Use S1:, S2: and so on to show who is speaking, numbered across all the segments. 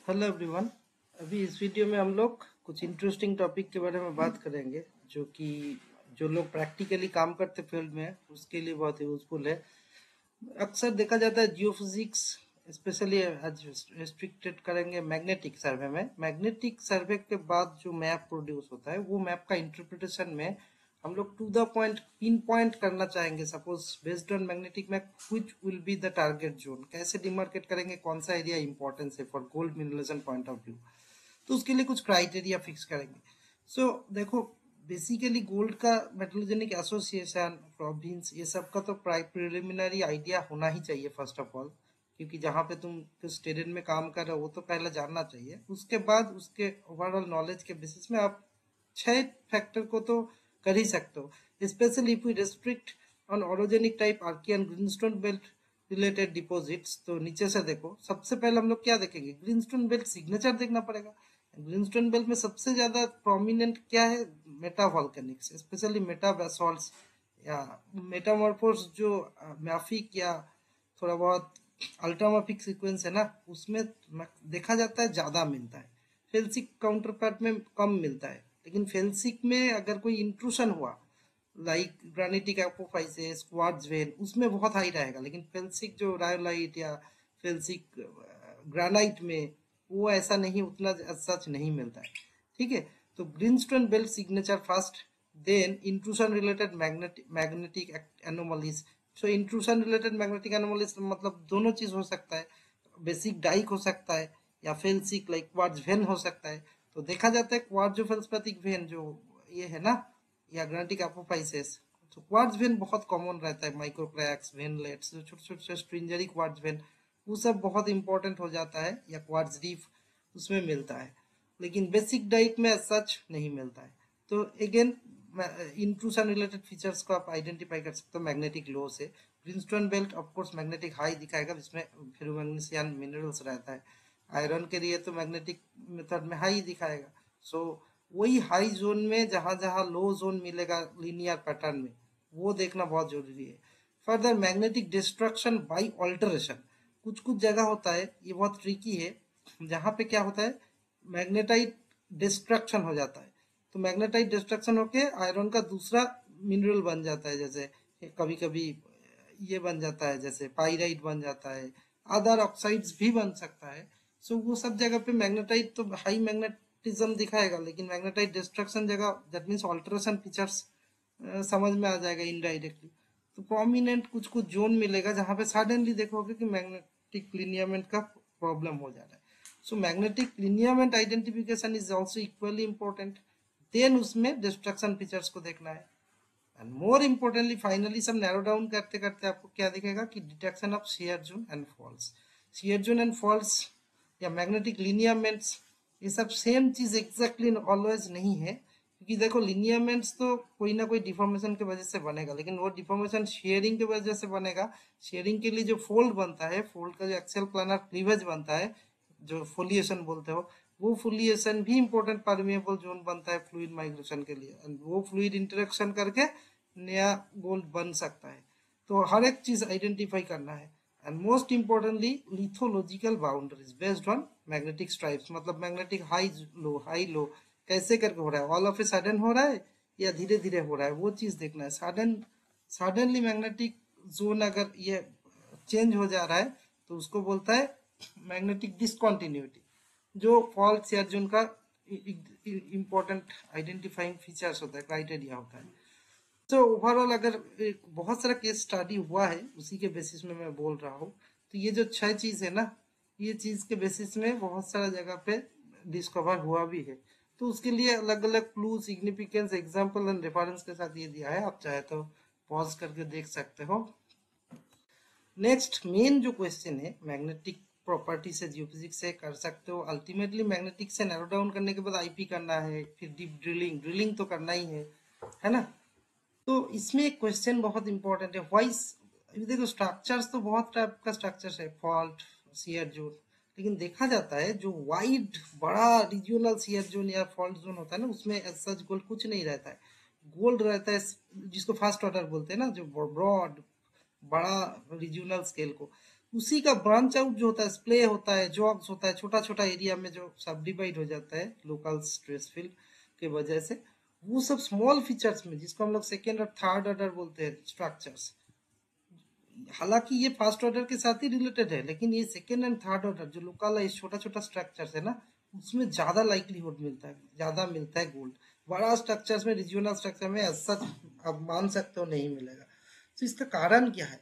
S1: Hello everyone. अभी इस video में हम लोग कुछ इंटरेस्टिंग टॉपिक के बारे में बात करेंगे जो लोग प्रैक्टिकली काम करते फील्ड में उसके लिए बहुत यूजफुल है। अक्सर देखा जाता है जियोफिजिक्स, स्पेशली आज रिस्ट्रिक्टेड करेंगे मैग्नेटिक सर्वे में। मैग्नेटिक सर्वे के बाद जो मैप प्रोड्यूस होता है वो मैप का इंटरप्रिटेशन में हम लोग टू द पॉइंट पिन पॉइंट करना चाहेंगे। Suppose based on magnetic map which will be the target zone, कैसे डिमार्केट करेंगे कौन सा एरिया इंपॉर्टेंस है for gold mineralization point of view. तो उसके लिए कुछ क्राइटेरिया फिक्स करेंगे। देखो, बेसिकली गोल्ड का मेटलोजेनिक एसोसिएशन, प्रोविंस, ये सब का तो प्रिलिमिनरी आइडिया होना ही चाहिए फर्स्ट ऑफ ऑल, क्योंकि जहाँ पे तुम किस टेरेन में काम कर रहे हो वो तो पहले जानना चाहिए। उसके बाद उसके ओवरऑल नॉलेज के बेसिस में आप 6 फैक्टर को तो कर ही सकते हो। Specially if we restrict on orogenic type Archean greenstone belt related deposits, तो नीचे से देखो, सबसे पहले हम लोग क्या देखेंगे, ग्रीनस्टोन बेल्ट सिग्नेचर देखना पड़ेगा। ग्रीनस्टोन बेल्ट में सबसे ज्यादा प्रोमिनेंट क्या है, मेटा वॉल्केनिक्स, स्पेशली मेटा बेसॉल्ट्स या मेटामॉर्फोस, जो मैफिक या थोड़ा बहुत अल्ट्रामाफिक सीक्वेंस है ना, उसमें देखा जाता है ज्यादा मिलता है। फेल्सिक काउंटर पार्ट में कम मिलता है, लेकिन फेल्सिक में अगर कोई इंट्रूशन हुआ लाइक ग्रानिटिक एपोफाइसिस, क्वार्ट्ज वेन, उसमें बहुत हाई रहेगा। लेकिन फेल्सिक जो रायोलाइट या फेल्सिक ग्रानाइट में वो ऐसा नहीं, उतना सच नहीं मिलता है। ठीक है, तो greenstone belt signature first, then intrusion related magnetic anomalies. So intrusion related magnetic anomalies मतलब दोनों चीज हो सकता है, बेसिक डाइक हो सकता है या फेल्सिक लाइक क्वार्ट्ज वेन हो सकता है। तो देखा जाता है क्वार्ट्ज फेल्सपैथिक वेन जो ये है ना, या ग्रानिटिक एपोफाइसिस, तो क्वार्ट्ज वेन बहुत कॉमन रहता है। माइक्रो क्रैक्स, वेनलेट्स, जो छोटे छोटे स्ट्रिंजरी क्वार्ट्ज वेन, वो सब बहुत इंपॉर्टेंट हो जाता है, या क्वार्ट्ज रीफ उसमें मिलता है। लेकिन बेसिक डाइट में सच नहीं मिलता है। तो अगेन इंट्रूशन रिलेटेड फीचर्स को आप आइडेंटिफाई कर सकते हो मैग्नेटिक लो से। Greenstone belt of course magnetic high दिखाएगा, जिसमें फेरोमैग्नीशियन मिनरल्स रहता है। आयरन के लिए तो मैग्नेटिक मेथड में हाई दिखाएगा। सो वही हाई जोन में जहां जहां लो जोन मिलेगा लीनियर पैटर्न में, वो देखना बहुत जरूरी है। Further magnetic destruction by alteration, कुछ कुछ जगह होता है, ये बहुत ट्रिकी है, जहां पे क्या होता है, मैग्नेटाइट डिस्ट्रक्शन हो जाता है। तो मैग्नेटाइट डिस्ट्रक्शन होके आयरन का दूसरा मिनरल बन जाता है, जैसे कभी कभी ये बन जाता है, जैसे पाइराइट बन जाता है, अदर ऑक्साइड्स भी बन सकता है। वो सब जगह पे मैग्नेटाइट तो हाई मैग्नेटिज्म दिखाएगा, लेकिन मैग्नेटाइट डिस्ट्रक्शन जगह, दैट मीन्स ऑल्टरेशन फीचर्स समझ में आ जाएगा इनडायरेक्टली। तो प्रोमिनेंट कुछ कुछ जोन मिलेगा जहां पे सडनली देखोगे कि मैग्नेटिक लिनियमेंट का प्रॉब्लम हो जा रहा है। So magnetic lineament identification is also equally important. Then उसमें डिस्ट्रक्शन फीचर्स को देखना है। एंड मोर इम्पोर्टेंटली फाइनली सब नैरो डाउन करते करते आपको क्या दिखेगा कि detection of shear zone and faults. Shear zone and faults या मैग्नेटिक लिनियमेंट्स, ये सब सेम चीज एग्जैक्टली ऑलवेज नहीं है, क्योंकि देखो लिनियमेंट्स तो कोई ना कोई डिफॉर्मेशन की वजह से बनेगा, लेकिन वो डिफॉर्मेशन शेयरिंग की वजह से बनेगा। शेयरिंग के लिए जो फोल्ड बनता है, फोल्ड का जो एक्सेल प्लानर क्लीवेज बनता है, जो फोलिएशन बोलते हो, वो फोलिएशन भी इंपॉर्टेंट परमिएबल जोन बनता है फ्लूइड माइग्रेशन के लिए, एंड वो फ्लूइड इंटरेक्शन करके नया गोल्ड बन सकता है। तो हर एक चीज आइडेंटिफाई करना है। And most importantly lithological boundaries based on magnetic stripes, मतलब मैग्नेटिक हाई लो कैसे करके हो रहा है, ऑल ऑफ ए सडन हो रहा है या धीरे धीरे हो रहा है, वो चीज देखना है। सडनली मैग्नेटिक जोन अगर ये चेंज हो जा रहा है तो उसको बोलता है मैग्नेटिक डिसकॉन्टिन्यूटी, जो फॉल्स या जो उनका इम्पोर्टेंट आइडेंटिफाइंग फीचर्स होता है, क्राइटेरिया होता है। तो ओवरऑल अगर बहुत सारा केस स्टडी हुआ है, उसी के बेसिस में मैं बोल रहा हूँ। तो ये जो 6 चीज है ना, ये चीज के बेसिस में बहुत सारा जगह पे डिस्कवर हुआ भी है। तो उसके लिए अलग अलग clue, significance, example and reference के साथ ये दिया है, आप चाहे तो पॉज करके देख सकते हो। नेक्स्ट मेन जो क्वेश्चन है, मैग्नेटिक प्रॉपर्टी से जियोफिजिक्स से कर सकते हो, अल्टीमेटली मैग्नेटिक से नैरो डाउन करने के बाद आईपी करना है, फिर डीप ड्रिलिंग तो करना ही है ना। तो इसमें एक क्वेश्चन बहुत इंपॉर्टेंट है, व्हाई। देखो स्ट्रक्चर्स तो बहुत टाइप का स्ट्रक्चर्स है, फॉल्ट, शियर जोन, लेकिन देखा जाता है जो वाइड बड़ा रीजनल शियर जोन या फॉल्ट जोन होता है ना, उसमें सच गोल्ड कुछ नहीं रहता है। गोल्ड रहता है जिसको फर्स्ट ऑर्डर बोलते हैं ना, जो ब्रॉड बड़ा रीजनल स्केल को। उसी का ब्रांच आउट जो होता है, स्प्ले होता है, जॉग्स होता है, छोटा छोटा एरिया में जो सब डिवाइड हो जाता है लोकल स्ट्रेस फील्ड के वजह से, वो सब स्मॉल फीचर्स में, जिसको हम लोग सेकेंड और थर्ड ऑर्डर बोलते हैं स्ट्रक्चर्स, हालांकि ये फर्स्ट ऑर्डर के साथ ही रिलेटेड है, लेकिन ये सेकेंड एंड थर्ड ऑर्डर जो लोकलाइज छोटा छोटा स्ट्रक्चर्स है ना, उसमें ज्यादा लाइक्लीहुड मिलता है, ज्यादा मिलता है गोल्ड। बड़ा स्ट्रक्चर्स में, रिजियोनल स्ट्रक्चर में ऐसा आप मान सकते हो नहीं मिलेगा। तो इसका कारण क्या है?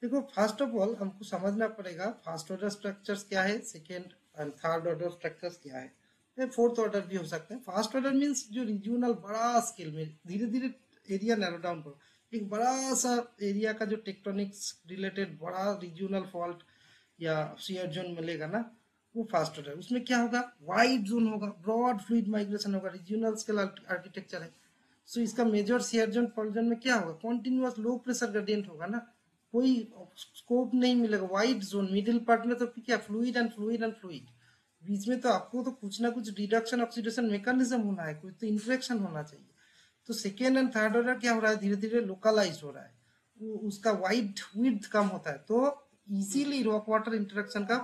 S1: देखो, फर्स्ट ऑफ ऑल हमको समझना पड़ेगा फर्स्ट ऑर्डर स्ट्रक्चर्स क्या है, second and third order structures क्या है, फोर्थ ऑर्डर भी हो सकते हैं। फर्स्ट ऑर्डर मीन्स जो रीजनल बड़ा स्केल में धीरे धीरे एरिया नैरो डाउन करो, एक बड़ा सा एरिया का जो टेक्टोनिक्स रिलेटेड बड़ा रीजनल फॉल्ट या शेयर जोन मिलेगा ना, वो फास्ट ऑर्डर। उसमें क्या होगा, वाइड जोन होगा, ब्रॉड फ्लूइड माइग्रेशन होगा, रीजनल स्केल आर्किटेक्चर है। सो इसका major shear zone fault zone में क्या होगा, कॉन्टिन्यूअस लो प्रेशर ग्रेडियंट होगा ना, कोई स्कोप नहीं मिलेगा। वाइड जोन मिडिल पार्ट में तो क्या, fluid and fluid and fluid, बीच में तो आपको तो कुछ ना कुछ रिडक्शन ऑक्सीडेशन मैकेनिज्म होना है, कुछ तो इंटरेक्शन होना चाहिए। तो सेकेंड एंड थर्ड ऑर्डर क्या हो रहा है, धीरे धीरे लोकलाइज हो रहा है, उसका वाइड विड्थ कम होता है, तो इजीली रॉक वाटर इंटरेक्शन का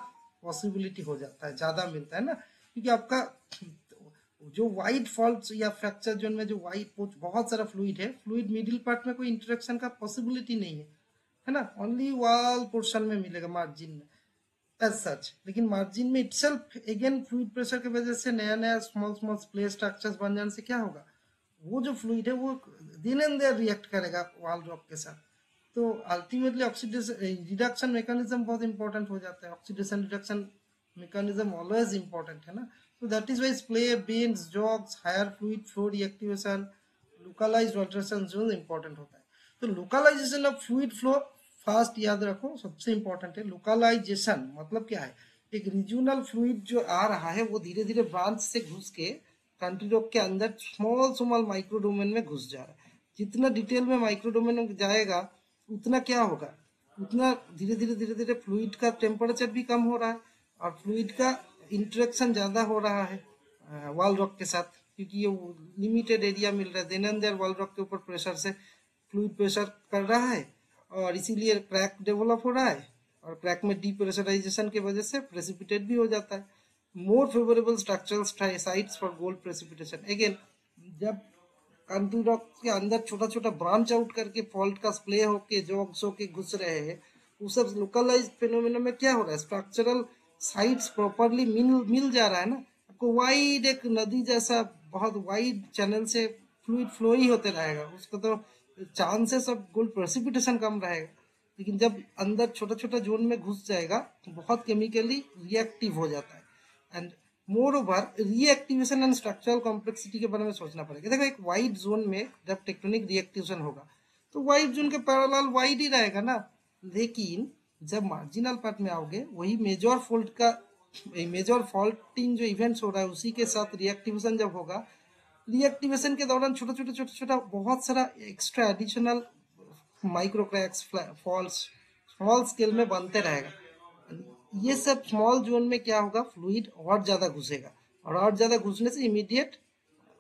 S1: पॉसिबिलिटी हो जाता है, ज्यादा मिलता है ना, क्योंकि आपका जो वाइड फॉल्ट या फ्रैक्चर जोन में जो वाइड बहुत सारा फ्लूइड है, फ्लूइड मिडिल पार्ट में कोई इंटरेक्शन का पॉसिबिलिटी नहीं है ना, ओनली वॉल पोर्शन में मिलेगा मार्जिन में एज सच। लेकिन मार्जिन में इटसेल्फ अगेन फ्लूइड प्रेशर की वजह से नया नया स्मॉल स्मॉल प्ले स्ट्रक्चर्स बन जाने से क्या होगा, वो जो फ्लूइड है वो दिन एंड देयर रिएक्ट करेगा वॉल रॉक के साथ। तो अल्टीमेटली ऑक्सीडेशन रिडक्शन मैकेनिज्म बहुत इंपॉर्टेंट हो जाता है, oxidation reduction mechanism always important है ना। तो that is why splay bends jogs higher fluid flow reactivation localised alteration zone important होता है। तो localisation of fluid flow fast याद रखो, सबसे इंपॉर्टेंट है। लोकलाइजेशन मतलब क्या है, एक रीजनल फ्लूइड जो आ रहा है वो धीरे धीरे ब्रांच से घुस के कंट्री रोक के अंदर स्मॉल स्मॉल माइक्रो डोमेन में घुस जा रहा है। जितना डिटेल में माइक्रो डोमेन में जाएगा उतना क्या होगा, उतना धीरे धीरे धीरे धीरे फ्लूइड का टेम्परेचर भी कम हो रहा है और फ्लूइड का इंटरेक्शन ज्यादा हो रहा है वॉल रॉक के साथ, क्योंकि ये लिमिटेड एरिया मिल रहा है। Then and there wall rock के ऊपर प्रेशर से फ्लूइड प्रेशर कर रहा है और इसीलिए क्रैक डेवलप हो रहा है, और क्रैक में डीप्रेशराइजेशन की वजह से प्रेसिपिटेट भी हो जाता है। More favourable structural sites for gold precipitation again, जब कंट्री रॉक के अंदर छोटा छोटा ब्रांच आउट करके फॉल्ट का स्प्ले होके जॉग्स होके घुस रहे हैं, वो सब लोकलाइज फिनोमेना में क्या हो रहा है, स्ट्रक्चरल साइट्स प्रॉपरली मिल मिल जा रहा है ना। आपको वाइड एक नदी जैसा बहुत वाइड चैनल से फ्लूइड फ्लो ही होते रहेगा, उसको तो चांसेस ऑफ गोल्ड प्रेसिपिटेशन कम रहेगा। लेकिन जब अंदर छोटा छोटा जोन में घुस जाएगा तो बहुत केमिकली रिएक्टिव हो जाता है। And more over reactivation and structural complexity के बारे में सोचना पड़ेगा। देखो, एक वाइड जोन में जब टेक्टोनिक रिएक्टिवेशन होगा तो वाइड जोन के पैरेलल वाइड ही रहेगा ना, लेकिन जब मार्जिनल पार्ट में आओगे वही मेजर फॉल्ट का मेजर फॉल्टिंग जो इवेंट्स हो रहा है उसी के साथ रिएक्टिवेशन जब होगा, रिएक्टिवेशन के दौरान छोटा छोटा छोटा छोटा बहुत सारा extra additional micro cracks faults small scale में बनते रहेगा। ये सब स्मॉल जोन में क्या होगा, फ्लूइड और ज्यादा घुसेगा और ज्यादा घुसने से इमीडिएट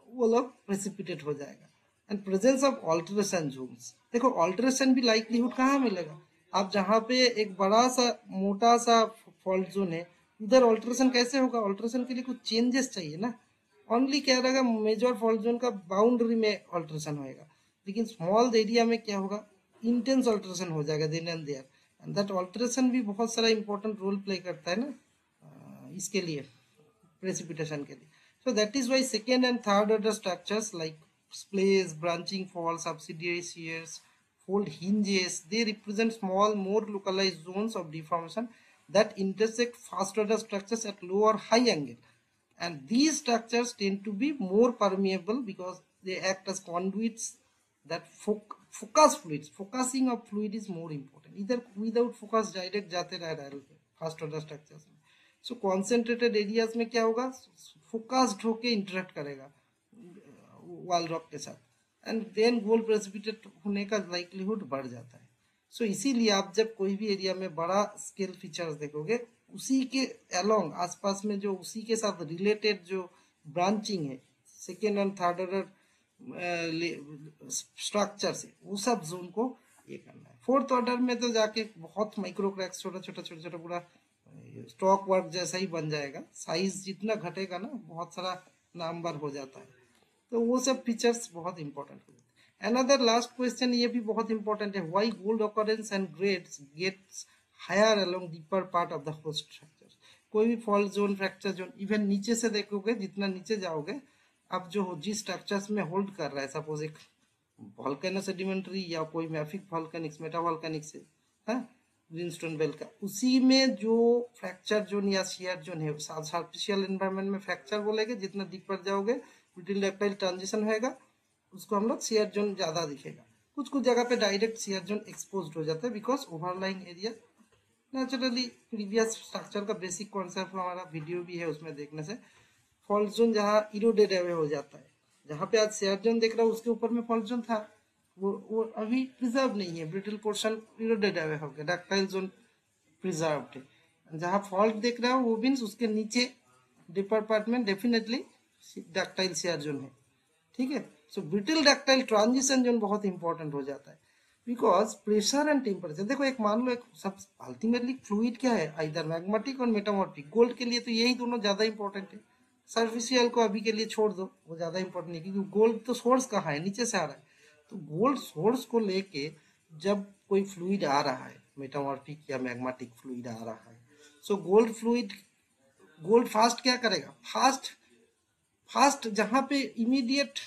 S1: वो लोग प्रेसिपिटेट हो जाएगा। And presence of alteration zones, देखो ऑल्टरेशन भी लाइकलीहुड कहाँ मिलेगा, आप जहाँ पे एक बड़ा सा मोटा सा फॉल्ट जोन है उधर ऑल्टरेशन कैसे होगा, ऑल्टरेशन के लिए कुछ चेंजेस चाहिए ना। ओनली क्या रहेगा, मेजर फॉल्ट जोन का बाउंड्री में ऑल्टरेशन होएगा, लेकिन स्मॉल एरिया में क्या होगा, इंटेंस ऑल्टरेशन हो जाएगा then and there. And that alteration भी बहुत सारा इंपॉर्टेंट रोल प्ले करता है ना इसके लिए, प्रेसिपिटेशन के लिए। So that is why second and third order structures like splays, branching falls, subsidiary shears, fold hinges, they represent small, more localized zones of deformation that intersect first order structures at low or high angle. And these structures tend to be more permeable because they act as conduits that focus fluids. Focusing of fluid is more important. Either without focus direct जाते रह रहा है first order structures में। सो concentrated areas में क्या होगा, focused होके interact करेगा वॉल रॉक के साथ, एंड देन गोल्ड प्रेसिपिटेट होने का लाइक्लीहुड बढ़ जाता है। सो इसीलिए आप जब कोई भी एरिया में बड़ा स्केल फीचर्स देखोगे, उसी के अलोंग आसपास में जो उसी के साथ रिलेटेड जो ब्रांचिंग है second and third order structure से, वो सब जोन को ये करना है। फोर्थ ऑर्डर में तो जाके बहुत माइक्रो क्रैक्स, छोटा छोटा छोटा छोटा पूरा स्टॉक वर्क जैसा ही बन जाएगा। साइज जितना घटेगा ना, बहुत सारा नंबर हो जाता है। तो वो सब फीचर्स बहुत इंपॉर्टेंट हो जाते हैं। अनदर लास्ट क्वेश्चन ये भी बहुत इंपॉर्टेंट है, why gold occurrence and grades gets higher along deeper part of the host structure. कोई भी fault zone, fracture zone, even नीचे से देखोगे, जितना नीचे जाओगे अब जो जिस स्ट्रक्चर्स में होल्ड कर रहा है, सपोज एक वॉल्केनो सेडिमेंट्री या कोई मैफिक वॉल्केनिक्स, मेटा वॉल्केनिक्स है, ग्रीनस्टोन बेल्ट का, उसी में जो फ्रैक्चर जोन या शियर जोन है, आर्टिफिशियल एनवायरनमेंट में फ्रैक्चर बोलेंगे, जितना डीपर जाओगे ब्रिटल डक्टाइल ट्रांजिशन होएगा, उसको हम लोग शियर जोन ज्यादा दिखेगा। कुछ कुछ जगह पे डायरेक्ट शियर जोन एक्सपोज हो जाता है, because overlying area naturally previous structure का बेसिक कॉन्सेप्ट हमारा वीडियो भी है, उसमें देखने से फॉल्ट जोन जहाँ इरोडेड अवे हो जाता है, जहाँ पे आज शेयर जोन देख रहा हूँ उसके ऊपर में फॉल्ट जोन था, वो अभी प्रिजर्व नहीं है, ब्रिटल पोर्शन इरोडेड अवे हो गया, डक्टाइल जोन प्रिजर्व्ड है। जहाँ फॉल्ट देख रहा हूँ वो मीन्स उसके नीचे डिपर पार्ट में डेफिनेटली डक्टाइल शेयर जोन है, ठीक है। सो ब्रिटल डक्टाइल ट्रांजिशन जोन बहुत इंपॉर्टेंट हो जाता है, बिकॉज प्रेशर एंड टेम्परेचर, देखो एक मान लो एक सब अल्टीमेटली फ्लूइड क्या है, आइदर मैग्मेटिक और मेटामॉर्फिक। गोल्ड के लिए तो यही दोनों ज्यादा इंपॉर्टेंट है, सर्फिशियल को अभी के लिए छोड़ दो, वो ज्यादा इंपॉर्टेंट नहीं, क्योंकि गोल्ड तो सोर्स कहाँ है, नीचे से आ रहा है। तो गोल्ड सोर्स को लेके जब कोई फ्लूइड आ रहा है, मेटामॉर्फिक या मैग्मेटिक फ्लूइड आ रहा है, so gold fluid, gold fast क्या करेगा, फास्ट फास्ट जहाँ पे इमीडिएट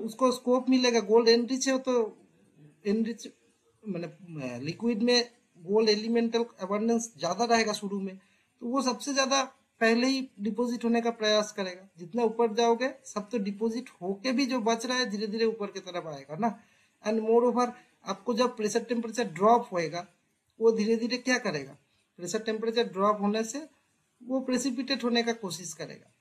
S1: उसको स्कोप मिलेगा, गोल्ड एनरिच है तो एनरिच मैंने लिक्विड में गोल्ड एलिमेंटल अबंडेंस ज्यादा रहेगा शुरू में, तो वो सबसे ज्यादा पहले ही डिपॉजिट होने का प्रयास करेगा। जितना ऊपर जाओगे सब तो डिपॉजिट होके भी जो बच रहा है धीरे धीरे ऊपर की तरफ आएगा ना। एंड मोर ओवर आपको जब प्रेशर टेम्परेचर ड्रॉप होएगा, वो धीरे धीरे क्या करेगा, प्रेशर टेम्परेचर ड्रॉप होने से वो प्रेसिपिटेट होने का कोशिश करेगा,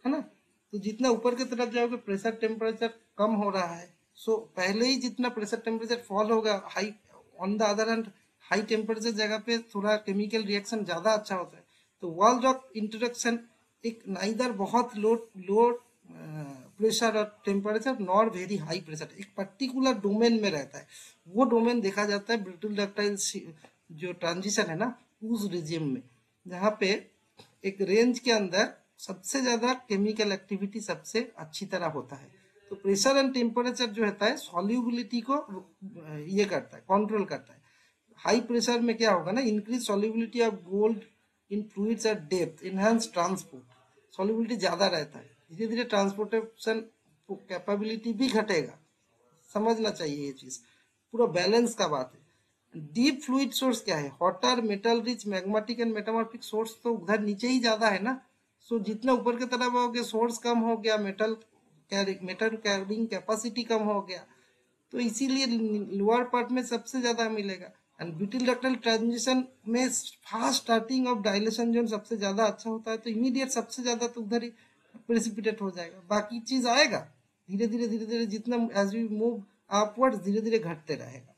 S1: है ना। तो जितना ऊपर की तरफ जाओगे प्रेशर टेम्परेचर कम हो रहा है, सो पहले ही जितना प्रेशर टेम्परेचर फॉल होगा, high on the other hand high temperature जगह पे थोड़ा केमिकल रिएक्शन ज्यादा अच्छा होता है। तो वॉल रॉक इंट्रोडक्शन एक नाइदर बहुत लो लो प्रेशर और temperature nor very high pressure, एक पर्टिकुलर डोमेन में रहता है। वो डोमेन देखा जाता है ब्रिटल डक्टाइल जो ट्रांजिशन है ना, उस रिजिम में, जहाँ पे एक रेंज के अंदर सबसे ज्यादा केमिकल एक्टिविटी सबसे अच्छी तरह होता है। तो प्रेशर एंड टेम्परेचर जो होता है सॉल्युबिलिटी को ये करता है, कंट्रोल करता है। हाई प्रेशर में क्या होगा ना, increase solubility of gold in fluids eight depth, enhance transport, solubility ज्यादा रहता है, धीरे धीरे ट्रांसपोर्टेशन कैपेबिलिटी भी घटेगा, समझना चाहिए ये चीज, पूरा बैलेंस का बात है। डीप फ्लूइड सोर्स क्या है, hotter metal rich magmatic and metamorphic source तो उधर नीचे ही ज्यादा है ना। सो जितना ऊपर की तरफ आओगे सोर्स कम हो गया, मेटल कैरिंग कैपेसिटी कम हो गया, तो इसीलिए लोअर पार्ट में सबसे ज्यादा मिलेगा। एंड ब्यूटिल डक्टाइल ट्रांजिशन में fast starting of dilation zone सबसे ज्यादा अच्छा होता है, तो इमीडिएट सबसे ज्यादा तो उधर ही प्रेसिपिटेट हो जाएगा, बाकी चीज आएगा धीरे धीरे धीरे धीरे, जितना एज वी मूव अपवर्ड धीरे धीरे घटते रहेगा,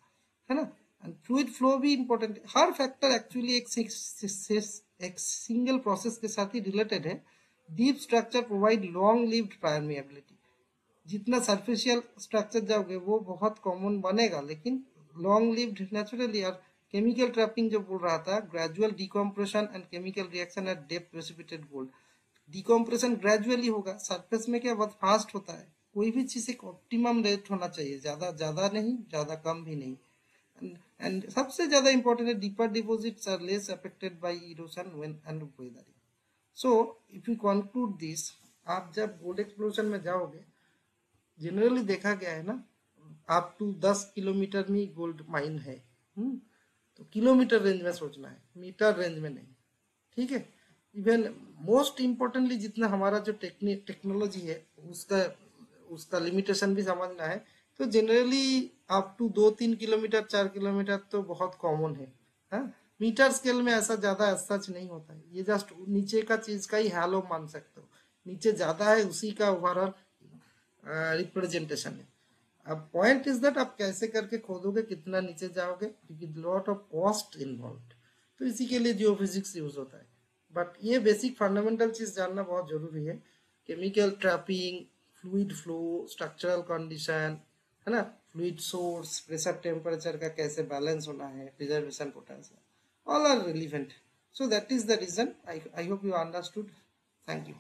S1: है ना। एंड फ्लूइड फ्लो भी इंपॉर्टेंट है, हर फैक्टर एक्चुअली एक सिंगल प्रोसेस के साथ ही रिलेटेड है। Deep structure provide long lived permeability, जितना सरफेशियल स्ट्रक्चर जाओगे वो बहुत कॉमन बनेगा, लेकिन लॉन्ग लिव्ड नेचुरली। और केमिकल ट्रैपिंग जो बोल रहा था, gradual decompression and chemical reaction at depth precipitate gold, decompression gradually होगा, सरफेस में क्या बहुत फास्ट होता है। कोई भी चीज एक ऑप्टिमम रेट होना चाहिए, ज्यादा ज्यादा नहीं, ज्यादा कम भी नहीं। एंड सबसे ज्यादा इंपॉर्टेंट है, deeper deposits are less affected by erosion when and weathering. So if you conclude this, आप जब गोल्ड एक्सप्लोरेशन में जाओगे, जनरली देखा गया है ना, आप टू 10 किलोमीटर में गोल्ड माइन है, तो किलोमीटर रेंज में सोचना है, मीटर रेंज में नहीं, ठीक है। इवन मोस्ट इम्पोर्टेंटली जितना हमारा जो टेक्नोलॉजी है उसका उसका लिमिटेशन भी समझना है। तो generally up to 2-3 kilometer 4 kilometer तो बहुत कॉमन है, हाँ? मीटर स्केल में ऐसा ज्यादा सच नहीं होता है, ये जस्ट नीचे का चीज का ही हैलो मान सकते हो, नीचे ज्यादा है उसी का ओवरऑल रिप्रेजेंटेशन है। अब पॉइंट इज दैट आप कैसे करके खोदोगे, कितना नीचे जाओगे, क्योंकि लॉट ऑफ कॉस्ट इन्वॉल्व, तो इसी के लिए जियोफिजिक्स यूज होता है। बट ये बेसिक फंडामेंटल चीज जानना बहुत जरूरी है, chemical trapping, fluid flow, structural condition, है ना, फ्लूइड सोर्स, प्रेशर टेम्परेचर का कैसे बैलेंस होना है, reservation potential, all are relevant. So that is the reason. I hope you understood. Thank you.